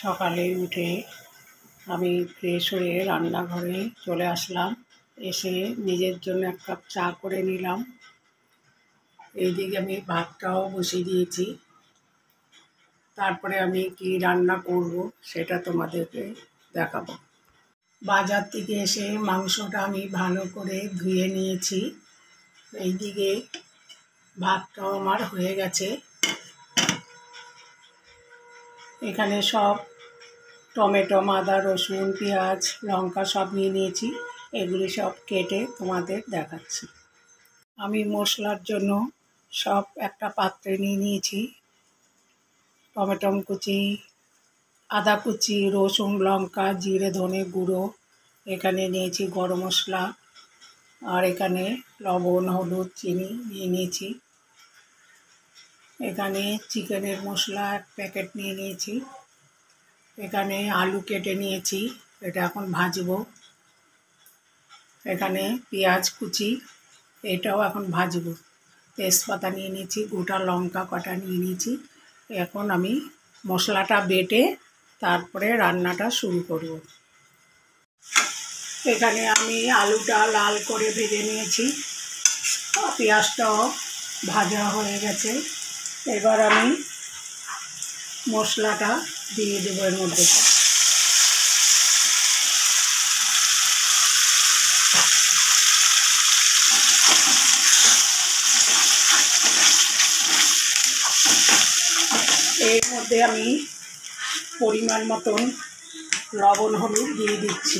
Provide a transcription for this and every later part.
সকালে উঠে আমি ফ্রেশ হয়ে রান্নাঘরে চলে আসলাম। এসে নিজের জন্য এক কাপ চা করে নিলাম। এইদিকে আমি ভাতটাও বসিয়ে দিয়েছি। তারপরে আমি কি রান্না করব সেটা তোমাদেরকে দেখাবো। বাজার থেকে এসে মাংসটা আমি ভালো করে ধুয়ে নিয়েছি। এইদিকে ভাতটাও আমার হয়ে গেছে। এখানে সব টমেটো, আদা, রসুন, পেঁয়াজ, লঙ্কা সব নিয়ে নিয়েছি। এগুলি সব কেটে তোমাদের দেখাচ্ছি। আমি মশলার জন্য সব একটা পাত্রে নিয়ে নিয়েছি। টমেটো কুচি, আদা কুচি, রসুন, লঙ্কা, জিরে, ধনে গুঁড়ো, এখানে নিয়েছি গরম মশলা, আর এখানে লবণ, হলুদ, চিনি নিয়ে নিয়েছি। এখানে চিকেনের মশলা এক প্যাকেট নিয়ে নিয়েছি। এখানে আলু কেটে নিয়েছি, এটা এখন ভাজবো। এখানে পেঁয়াজ কুচি, এটাও এখন ভাজবো। তেজপাতা নিয়ে নিয়েছি, গোটা লঙ্কা কটা নিয়ে নিয়েছি। এখন আমি মশলাটা বেটে তারপরে রান্নাটা শুরু করব। এখানে আমি আলুটা লাল করে ভেজে নিয়েছি, পেঁয়াজটাও ভাজা হয়ে গেছে। এবার আমি মশলাটা দিয়ে দেবো এর মধ্যে। এর মধ্যে আমি পরিমাণ মতন লবণ, হলুদ দিয়ে দিচ্ছি।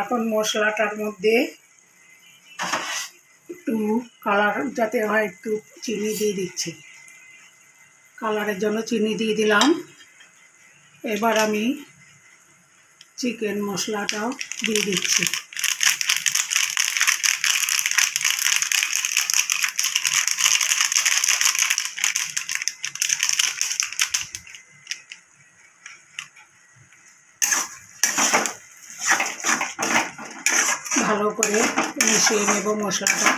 এখন মশলাটার মধ্যে একটু কালার যাতে হয় একটু চিনি দিয়ে দিচ্ছি। কালারের জন্য চিনি দিয়ে দিলাম। এবার আমি চিকেন মশলাটাও দিয়ে দিচ্ছি। ভালো করে মিশিয়ে নেব মশলাটা।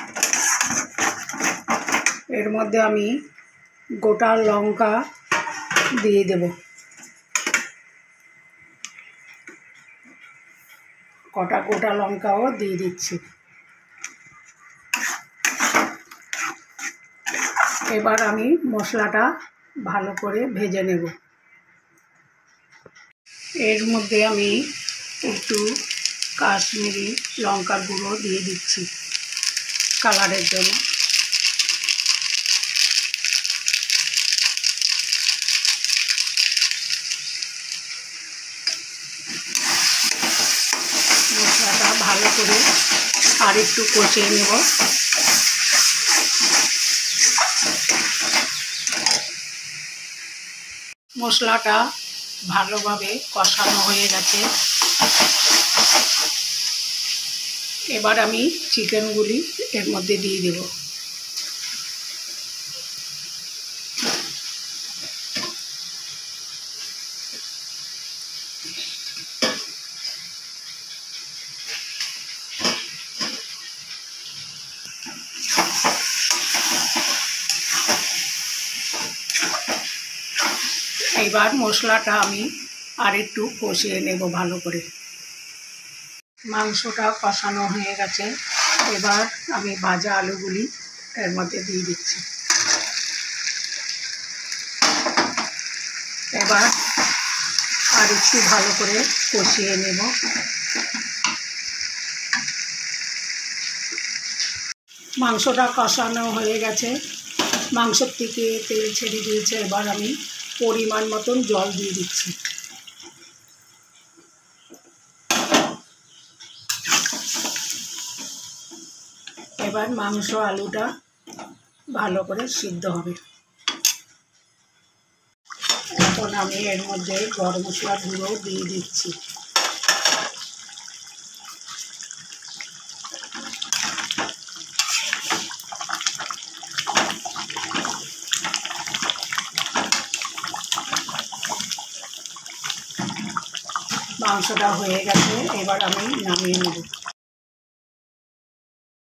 এর মধ্যে আমি গোটা লঙ্কা দিয়ে দেব, কটা গোটা লঙ্কাও দিয়ে দিচ্ছি। এবার আমি মশলাটা ভালো করে ভেজে নেব। এর মধ্যে আমি একটু কাশ্মীরি লঙ্কার গুঁড়ো দিয়ে দিচ্ছি কালারের জন্য। মশলাটা ভালো করে আর একটু কষিয়ে নেব। মশলাটা ভালোভাবে কষানো হয়ে গেছে। এবার আমি চিকেনগুলি এর মধ্যে দিয়ে দেব। এবার মশলাটা আমি আর একটু কষিয়ে নেব ভালো করে। মাংসটা কষানো হয়ে গেছে। এবার আমি ভাজা আলুগুলি এর মধ্যে দিয়ে দিচ্ছি। এবার আর একটু ভালো করে কষিয়ে নেব। মাংসটা কষানো হয়ে গেছে, মাংসের থেকে তেল ছেড়ে দিয়েছে। এবার আমি পরিমাণ মতন জল দিয়ে দিচ্ছি। এবার মাংস আলুটা ভালো করে সিদ্ধ হবে। এখন আমি এর মধ্যে গরম মশলার গুঁড়ো দিয়ে দিচ্ছি। মাংসটা হয়ে গেছে, এবার আমি নামিয়ে নেব।